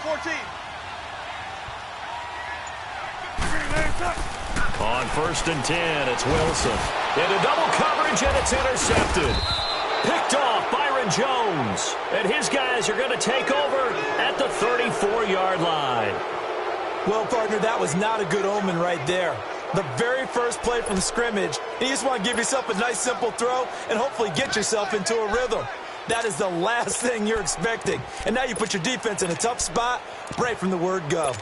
14. On 1st and 10, it's Wilson. Into double coverage, and it's intercepted. Picked off Byron Jones. And his guys are going to take over at the 34-yard line. Well, partner, that was not a good omen right there. The very first play from scrimmage, and you just want to give yourself a nice, simple throw and hopefully get yourself into a rhythm. That is the last thing you're expecting. And now you put your defense in a tough spot right from the word go.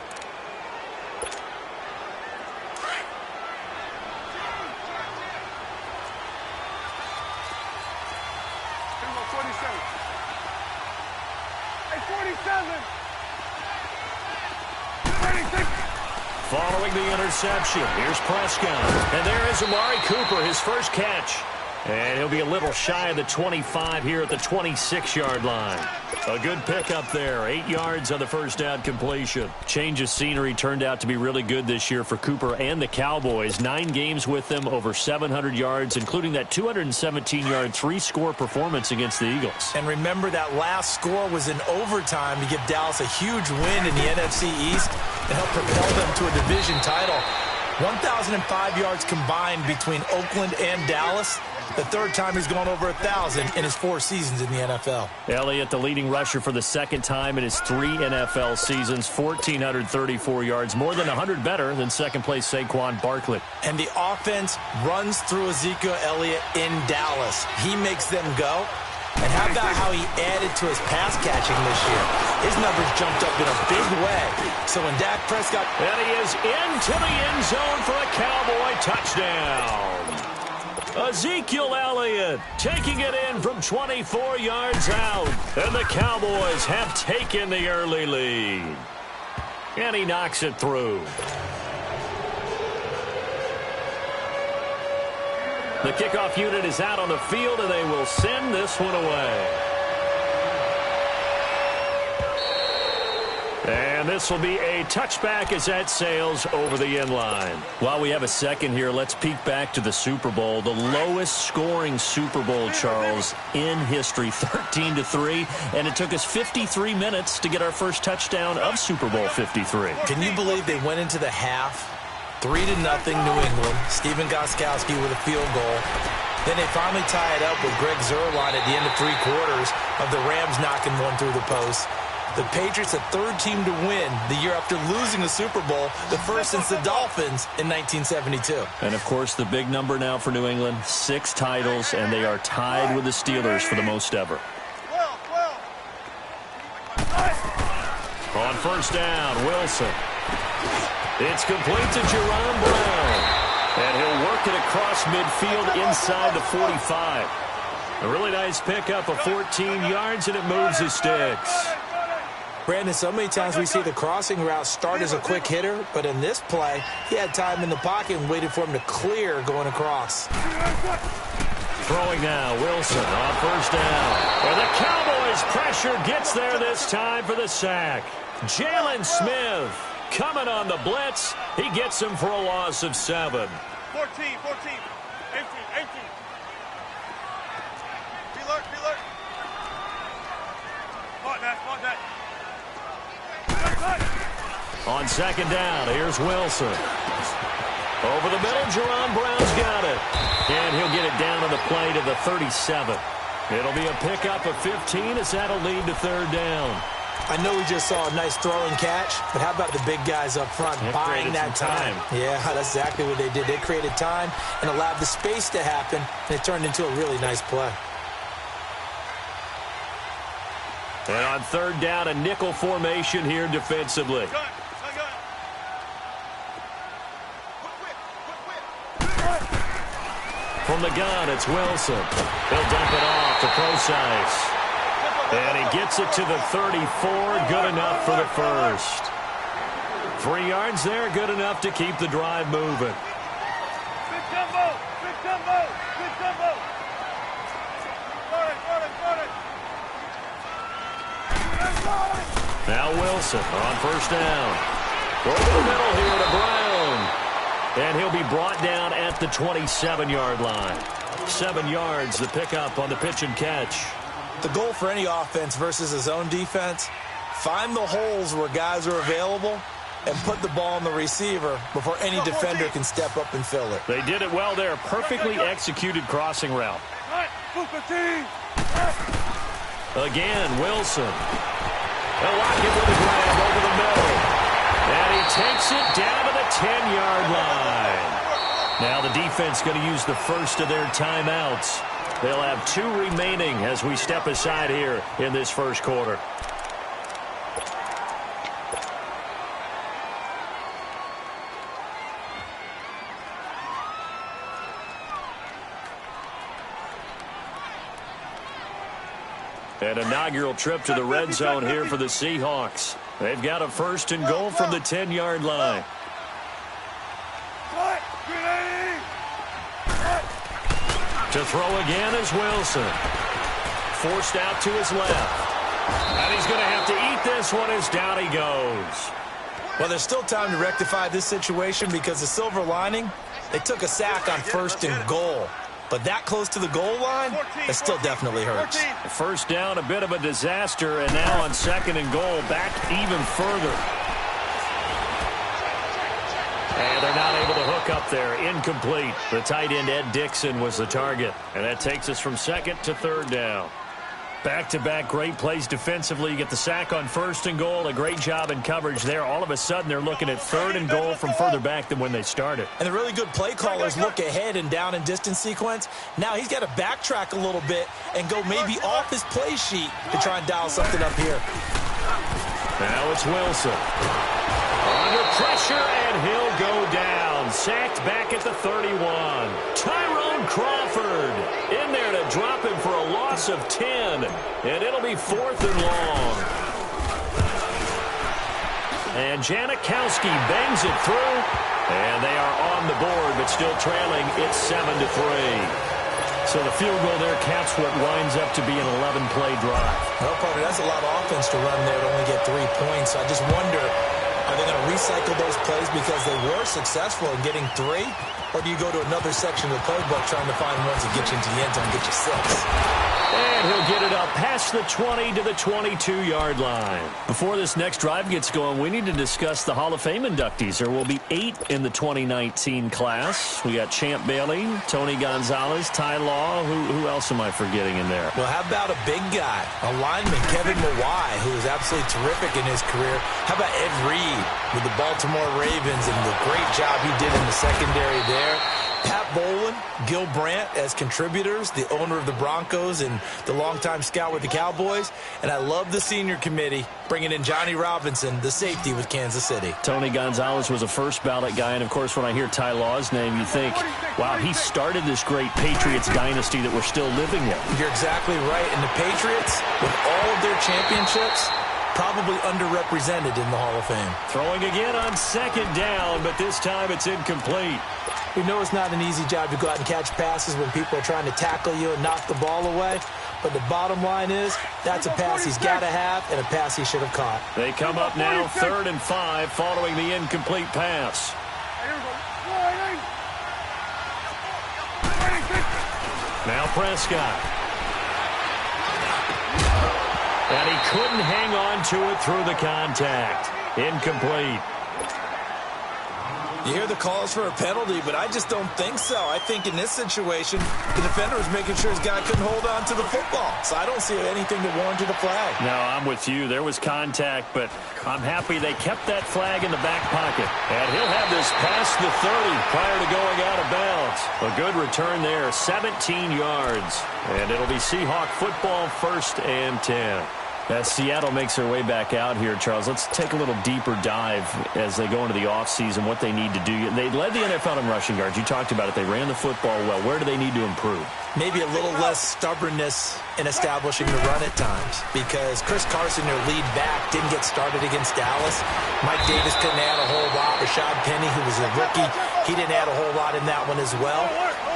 Following the interception, here's Prescott. And there is Amari Cooper, his first catch. And he'll be a little shy of the 25 here at the 26-yard line. A good pickup there. 8 yards on the first down completion. Change of scenery turned out to be really good this year for Cooper and the Cowboys. 9 games with them, over 700 yards, including that 217-yard, 3-score performance against the Eagles. And remember, that last score was in overtime to give Dallas a huge win in the NFC East and help propel them to a division title. 1,005 yards combined between Oakland and Dallas. The third time he's gone over 1,000 in his 4 seasons in the NFL. Elliott, the leading rusher for the second time in his 3 NFL seasons, 1,434 yards, more than 100 better than second-place Saquon Barkley. And the offense runs through Ezekiel Elliott in Dallas. He makes them go. And how about how he added to his pass catching this year? His numbers jumped up in a big way. So when Dak Prescott... And he is into the end zone for a Cowboy touchdown. Ezekiel Elliott taking it in from 24 yards out. And the Cowboys have taken the early lead. And he knocks it through. The kickoff unit is out on the field, and they will send this one away. And this will be a touchback as that sails over the end line. While we have a second here, let's peek back to the Super Bowl. The lowest scoring Super Bowl, Charles, in history, 13-3. And it took us 53 minutes to get our first touchdown of Super Bowl 53. Can you believe they went into the half 3-0 New England? Stephen Gostkowski with a field goal. Then they finally tie it up with Greg Zuerlein at the end of 3 quarters of the Rams knocking one through the post. The Patriots, the third team to win the year after losing the Super Bowl, the first since the Dolphins in 1972. And, of course, the big number now for New England, 6 titles, and they are tied with the Steelers for the most ever. On first down, Wilson. It's complete to Jerome Brown. And he'll work it across midfield inside the 45. A really nice pickup of 14 yards, and it moves the sticks. Brandon, so many times we see the crossing route start as a quick hitter, but in this play, he had time in the pocket and waited for him to clear going across. Throwing now, Wilson on first down. And the Cowboys' pressure gets there this time for the sack. Jalen Smith coming on the blitz. He gets him for a loss of 7. 14. Empty. Be alert. Spot that. On second down, here's Wilson. Over the middle, Jerome Brown's got it. And he'll get it down on the play to the 37. It'll be a pickup of 15 as that'll lead to third down. I know we just saw a nice throw and catch, but how about the big guys up front buying that time? Yeah, that's exactly what they did. They created time and allowed the space to happen, and it turned into a really nice play. And on third down, a nickel formation here defensively. From the gun, it's Wilson. He'll dump it off to Procise. And he gets it to the 34. Good enough for the first. 3 yards there, good enough to keep the drive moving. Big jumbo. Now Wilson on first down. Over the middle here to Brown. And he'll be brought down at the 27-yard line. 7 yards, the pickup on the pitch and catch. The goal for any offense versus his own defense, Find the holes where guys are available and put the ball on the receiver before any defender can step up and fill it. They did it well there. Perfectly executed crossing route. Again, Wilson. They'll lock him with a grab over the middle. And he takes it down to the 10-yard line. Now the defense going to use the first of their timeouts. They'll have 2 remaining as we step aside here in this first quarter. An inaugural trip to the red zone here for the Seahawks. They've got a 1st and goal from the 10-yard line. To throw again is Wilson. Forced out to his left. And he's going to have to eat this one as down he goes. Well, there's still time to rectify this situation because the silver lining, they took a sack on 1st and goal. But that close to the goal line, it still definitely hurts. First down, a bit of a disaster, and now on 2nd and goal, back even further. And they're not able to hook up there. Incomplete. The tight end, Ed Dixon, was the target. And that takes us from 2nd to 3rd down. Back-to-back great plays defensively. You get the sack on 1st and goal. A great job in coverage there. All of a sudden, they're looking at 3rd and goal from further back than when they started. And the really good play callers look ahead and down and distance sequence. Now he's got to backtrack a little bit and go maybe off his play sheet to try and dial something up here. Now it's Wilson. Under pressure, and he'll go down. Sacked back at the 31. Tyrone Crawford in there to drop him for a loss of 10. And it'll be 4th and long. And Janikowski bangs it through. And they are on the board, but still trailing. It's 7-3. So the field goal there caps what winds up to be an 11-play drive. Well, partner, that's a lot of offense to run there to only get 3 points. I just wonder, are they going to recycle those plays because they were successful in getting 3? Or do you go to another section of the playbook trying to find ones that get you into the end zone and get you 6? And he'll get it up past the 20 to the 22-yard line. Before this next drive gets going, we need to discuss the Hall of Fame inductees. There will be 8 in the 2019 class. We got Champ Bailey, Tony Gonzalez, Ty Law. Who else am I forgetting in there? Well, how about a big guy, a lineman, Kevin Mawai, who was absolutely terrific in his career. How about Ed Reed with the Baltimore Ravens and the great job he did in the secondary there. Pat Bowlen, Gil Brandt as contributors, the owner of the Broncos and the longtime scout with the Cowboys. And I love the senior committee bringing in Johnny Robinson, the safety with Kansas City. Tony Gonzalez was a first ballot guy. And, of course, when I hear Ty Law's name, you think, wow, he started this great Patriots dynasty that we're still living in. You're exactly right. And the Patriots, with all of their championships, probably underrepresented in the Hall of Fame. Throwing again on 2nd down, but this time it's incomplete. We know it's not an easy job to go out and catch passes when people are trying to tackle you and knock the ball away. But the bottom line is, that's a pass he's got to have and a pass he should have caught. They come up now 3rd and 5 following the incomplete pass. Now Prescott. And he couldn't hang on to it through the contact. Incomplete. You hear the calls for a penalty, but I just don't think so. I think in this situation, the defender was making sure his guy couldn't hold on to the football. So I don't see anything to warrant a flag. No, I'm with you. There was contact, but I'm happy they kept that flag in the back pocket. And he'll have this past the 30 prior to going out of bounds. A good return there, 17 yards. And it'll be Seahawk football, 1st and 10. As Seattle makes their way back out here, Charles, let's take a little deeper dive as they go into the offseason, what they need to do. They led the NFL in rushing yards. You talked about it. They ran the football well. Where do they need to improve? Maybe a little less stubbornness in establishing the run at times because Chris Carson, their lead back, didn't get started against Dallas. Mike Davis couldn't add a whole lot. Rashad Penny, who was a rookie, he didn't add a whole lot in that one as well.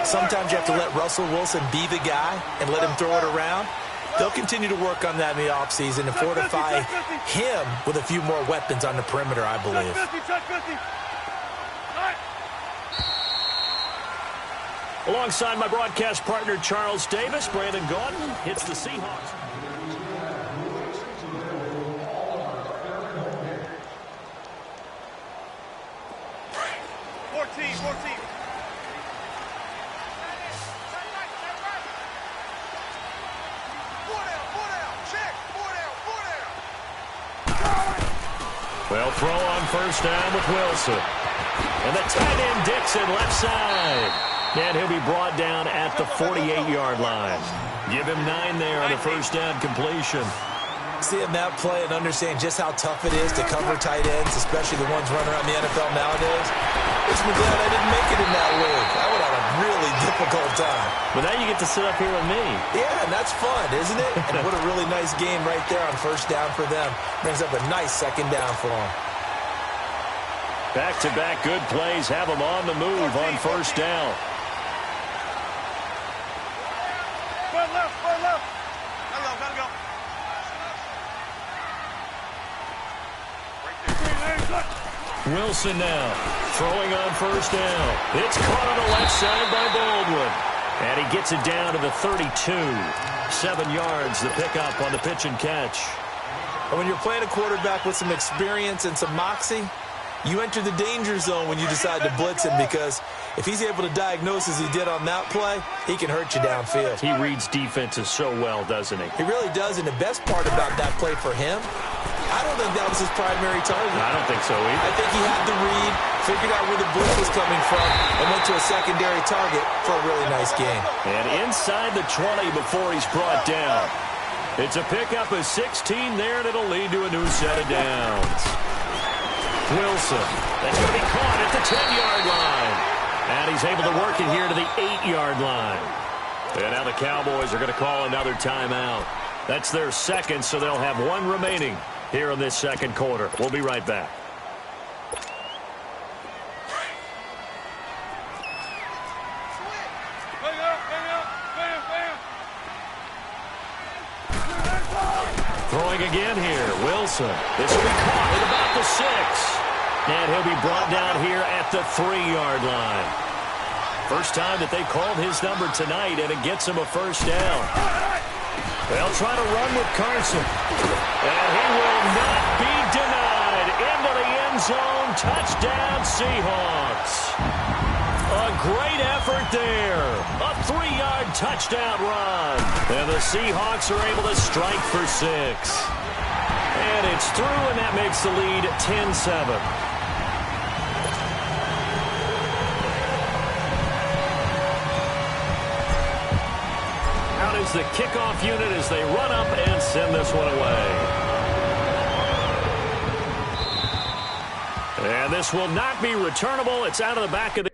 Sometimes you have to let Russell Wilson be the guy and let him throw it around. They'll continue to work on that in the offseason and fortify him with a few more weapons on the perimeter, I believe. Alongside my broadcast partner, Charles Davis, Brandon Gaudin hits the Seahawks. They'll throw on first down with Wilson. And the tight end Dixon left side. And he'll be brought down at the 48-yard line. Give him 9 there on the first down completion. Seeing that play and understanding just how tough it is to cover tight ends, especially the ones running around the NFL nowadays, makes me glad I didn't make it in that league. I would have a really difficult time. But now you get to sit up here with me. Yeah, and that's fun, isn't it? And what a really nice game right there on first down for them. Brings up a nice second down for them. Back-to-back good plays have them on the move on first down. Run left, run left. Gotta go. Wilson now throwing on first down. It's caught on the left side by Baldwin. And he gets it down to the 32. 7 yards, the pickup on the pitch and catch. And when you're playing a quarterback with some experience and some moxie, you enter the danger zone when you decide to blitz him, because if he's able to diagnose as he did on that play, he can hurt you downfield. He reads defenses so well, doesn't he? He really does, and the best part about that play for him, I don't think that was his primary target. I don't think so either. I think he had the read, figured out where the blitz was coming from, and went to a secondary target for a really nice gain. And inside the 20 before he's brought down. It's a pickup of 16 there, and it'll lead to a new set of downs. Wilson, that's going to be caught at the 10-yard line. And he's able to work it here to the 8-yard line. And now the Cowboys are going to call another timeout. That's their second, so they'll have 1 remaining here in this second quarter. We'll be right back. Throwing again here, Wilson. This will be caught at about the 6. And he'll be brought down here at the 3-yard line. First time that they called his number tonight, and it gets him a first down. They'll try to run with Carson. And he will not be denied. Into the end zone. Touchdown, Seahawks. A great effort there. A 3-yard touchdown run. And the Seahawks are able to strike for 6. And it's through, and that makes the lead 10-7. Out is the kickoff unit as they run up and send this one away. And this will not be returnable. It's out of the back of the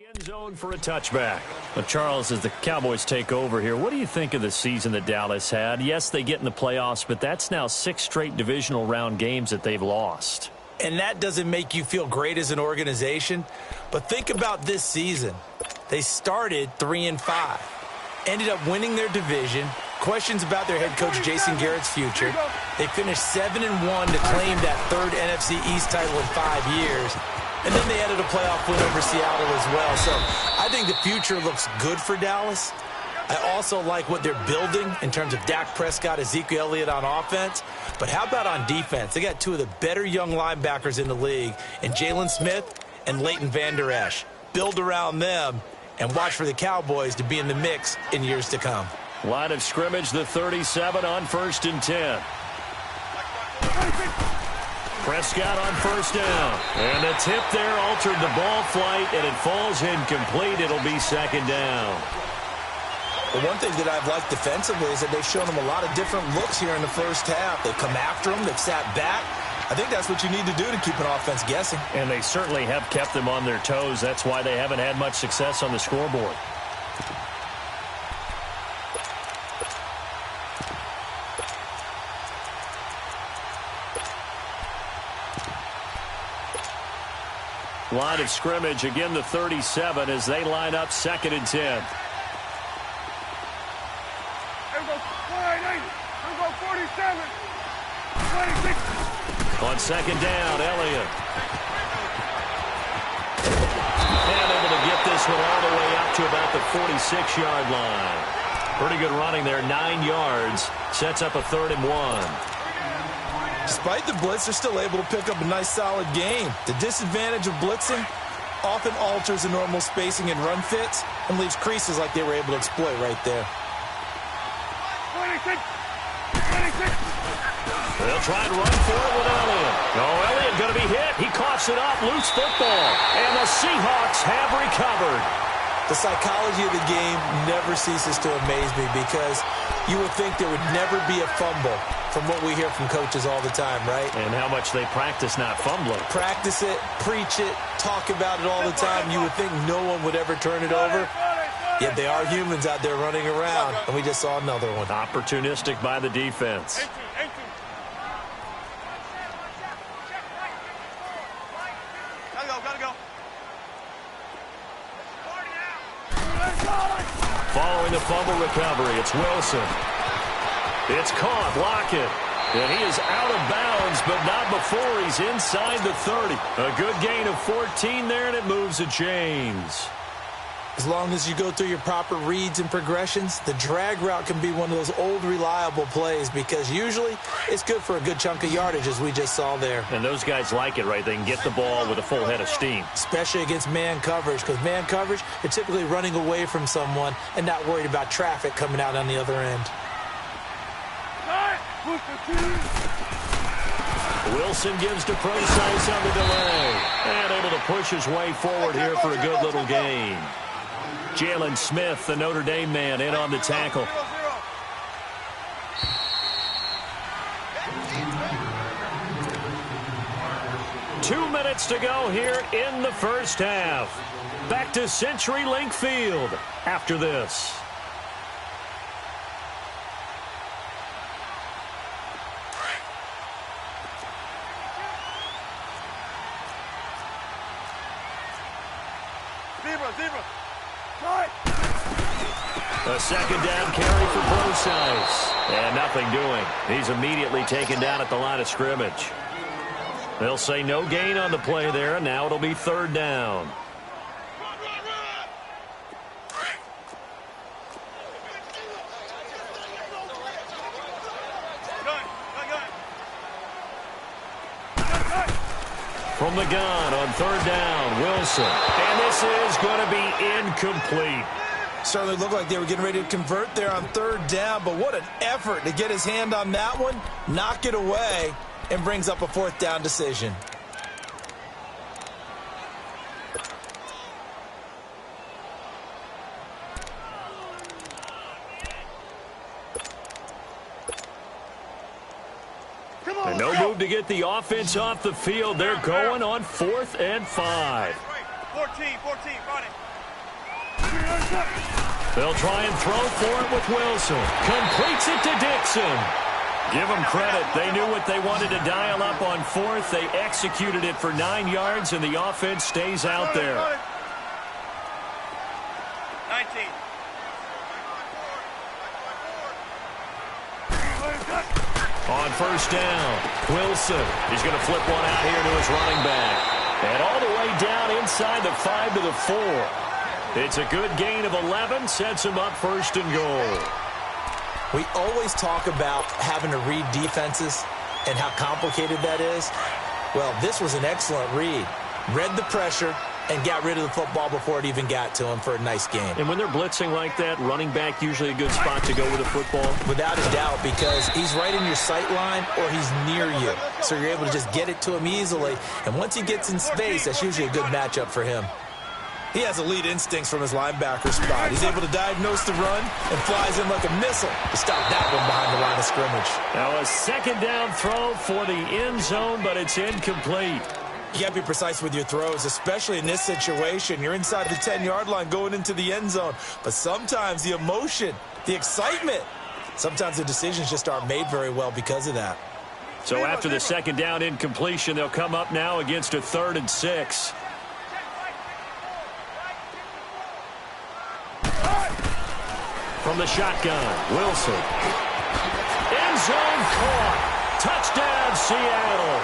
End zone for a touchback. Well, Charles, as the Cowboys take over here, what do you think of the season that Dallas had? Yes, they get in the playoffs, but that's now 6 straight divisional round games that they've lost. And that doesn't make you feel great as an organization. But think about this season. They started 3-5, ended up winning their division. Questions about their head coach Jason Garrett's future. They finished 7-1 to claim that 3rd NFC East title in 5 years. And then they added a playoff win over Seattle as well. So I think the future looks good for Dallas. I also like what they're building in terms of Dak Prescott, Ezekiel Elliott on offense. But how about on defense? They got 2 of the better young linebackers in the league, and Jalen Smith and Leighton Vander Esch. Build around them and watch for the Cowboys to be in the mix in years to come. Line of scrimmage, the 37 on 1st and 10. Prescott on 1st down. And the tip there altered the ball flight, and it falls incomplete. It'll be 2nd down. The one thing that I've liked defensively is that they've shown them a lot of different looks here in the first half. They've come after them. They've sat back. I think that's what you need to do to keep an offense guessing. And they certainly have kept them on their toes. That's why they haven't had much success on the scoreboard. Line of scrimmage, again the 37 as they line up 2nd and 10. Here we go. 48. Here we go. 47. 26. On 2nd down, Elliott. And able to get this one all the way up to about the 46-yard line. Pretty good running there, 9 yards. Sets up a 3rd and 1. Despite the blitz, they're still able to pick up a nice, solid game. The disadvantage of blitzing often alters the normal spacing and run fits and leaves creases like they were able to exploit right there. 26. 26. They'll try and run for it with Elliott. Oh, Elliott going to be hit. He coughs it up. Loose football. And the Seahawks have recovered. The psychology of the game never ceases to amaze me because you would think there would never be a fumble from what we hear from coaches all the time, right? And how much they practice not fumbling. Practice it, preach it, talk about it all the time. You would think no one would ever turn it over. Yet they are humans out there running around, and we just saw another one. Opportunistic by the defense. 18. 18. Gotta go. Following the fumble recovery, it's Wilson. It's caught, Lockett. And he is out of bounds, but not before he's inside the 30. A good gain of 14 there, and it moves the chains. As long as you go through your proper reads and progressions, the drag route can be one of those old reliable plays because usually it's good for a good chunk of yardage, as we just saw there. And those guys like it, right? They can get the ball with a full head of steam. Especially against man coverage, because man coverage, you're typically running away from someone and not worried about traffic coming out on the other end. Wilson gives to Procise on the delay. And able to push his way forward here for a good little gain. Jalen Smith, the Notre Dame man, in on the tackle. 2 minutes to go here in the first half. Back to CenturyLink Field after this. Zebra. A second down carry for Procise. And nothing doing. He's immediately taken down at the line of scrimmage. They'll say no gain on the play there, and now it'll be 3rd down. From the gun on 3rd down, Wilson. And this is going to be incomplete. Certainly looked like they were getting ready to convert there on 3rd down, but what an effort to get his hand on that one, knock it away, and brings up a 4th down decision. And no move to get the offense off the field. They're going on 4th and 5. 14, Friday. They'll try and throw for it with Wilson. Completes it to Dixon. Give them credit. They knew what they wanted to dial up on fourth. They executed it for 9 yards, and the offense stays out there. 19. On first down, Wilson is going to flip one out here to his running back. And all the way down inside the 5 to the 4. It's a good gain of 11, sets him up first and goal. We always talk about having to read defenses and how complicated that is. Well, this was an excellent read. Read the pressure and got rid of the football before it even got to him for a nice game. And when they're blitzing like that, running back usually a good spot to go with the football? Without a doubt, because he's right in your sight line or he's near you. So you're able to just get it to him easily. And once he gets in space, that's usually a good matchup for him. He has elite instincts from his linebacker spot. He's able to diagnose the run and flies in like a missile to stop that one behind the line of scrimmage. Now a second down throw for the end zone, but it's incomplete. You got to be precise with your throws, especially in this situation. You're inside the 10-yard line going into the end zone. But sometimes the emotion, the excitement, sometimes the decisions just aren't made very well because of that. So after the second down incompletion, they'll come up now against a 3rd and 6. From the shotgun, Wilson. End zone caught. Touchdown, Seattle.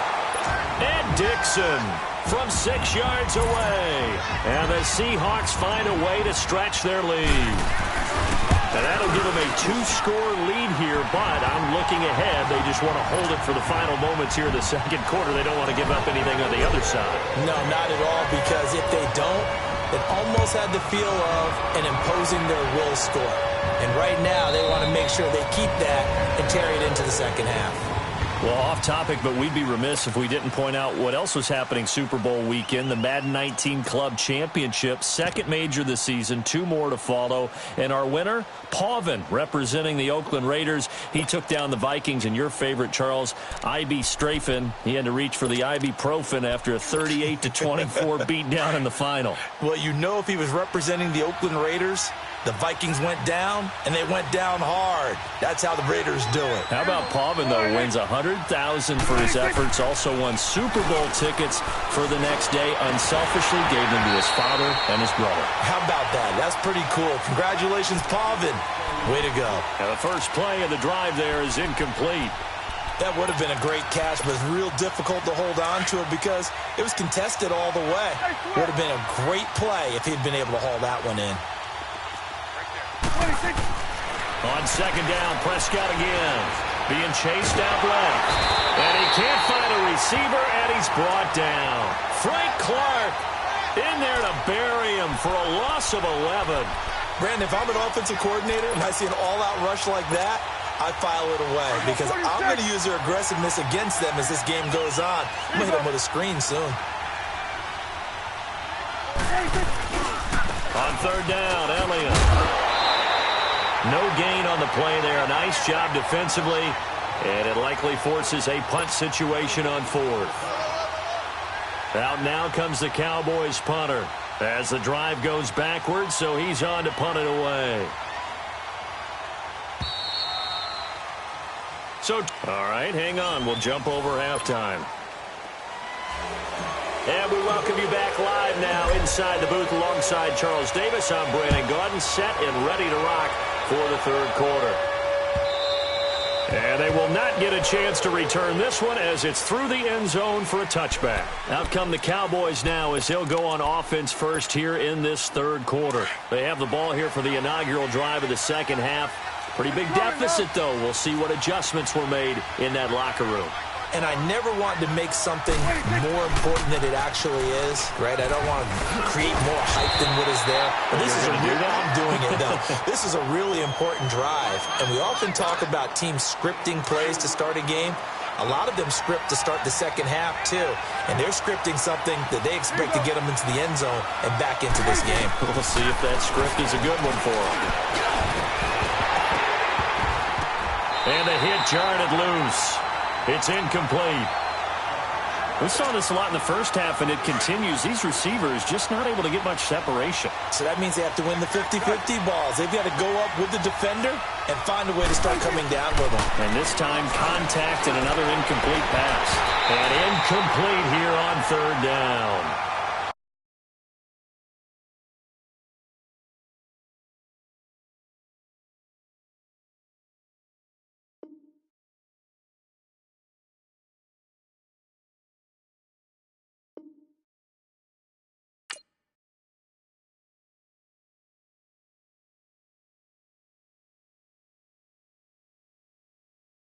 And Dixon from 6 yards away. And the Seahawks find a way to stretch their lead. And that'll give them a 2-score lead here, but I'm looking ahead. They just want to hold it for the final moments here in the second quarter. They don't want to give up anything on the other side. No, not at all, because if they don't, it almost had the feel of an imposing their will score. And right now, they want to make sure they keep that and carry it into the second half. Well, off topic, but we'd be remiss if we didn't point out what else was happening Super Bowl weekend. The Madden 19 Club Championship, second major this season, 2 more to follow. And our winner, Pauvin, representing the Oakland Raiders. He took down the Vikings, and your favorite, Charles, Ibuprofen. He had to reach for the ibuprofen after a 38-24 beatdown in the final. Well, you know, if he was representing the Oakland Raiders, the Vikings went down, and they went down hard. That's how the Raiders do it. How about Pauvin, though? Wins $100,000 for his efforts. Also won Super Bowl tickets for the next day. Unselfishly gave them to his father and his brother. How about that? That's pretty cool. Congratulations, Pauvin. Way to go. Now the first play of the drive there is incomplete. That would have been a great catch, but it's real difficult to hold on to it because it was contested all the way. Would have been a great play if he'd been able to haul that one in. On second down, Prescott again. Being chased out left. And he can't find a receiver, and he's brought down. Frank Clark in there to bury him for a loss of 11. Brandon, if I'm an offensive coordinator and I see an all-out rush like that, I file it away because I'm going to use their aggressiveness against them as this game goes on. I'm going to hit them with a screen soon. On third down, Elliott. No gain on the play there. Nice job defensively. And it likely forces a punt situation on fourth. Out now comes the Cowboys punter as the drive goes backwards, so he's on to punt it away. So, all right, hang on. We'll jump over halftime. And we welcome you back live now inside the booth alongside Charles Davis. I'm Brandon Gaudin, set and ready to rock for the third quarter. And they will not get a chance to return this one as it's through the end zone for a touchback. Out come the Cowboys now as they'll go on offense first here in this third quarter. They have the ball here for the inaugural drive of the second half. Pretty big deficit, though. We'll see what adjustments were made in that locker room. And I never want to make something more important than it actually is, right? I don't want to create more hype than what is there. But this is I'm doing it, though. This is a really important drive. And we often talk about teams scripting plays to start a game. A lot of them script to start the second half, too. And they're scripting something that they expect to get them into the end zone and back into this game. We'll see if that script is a good one for them. And the hit jarred it loose. It's incomplete. We saw this a lot in the first half, and it continues. These receivers just not able to get much separation. So that means they have to win the 50-50 balls. They've got to go up with the defender and find a way to start coming down with them. And this time, contact and another incomplete pass. And incomplete here on third down.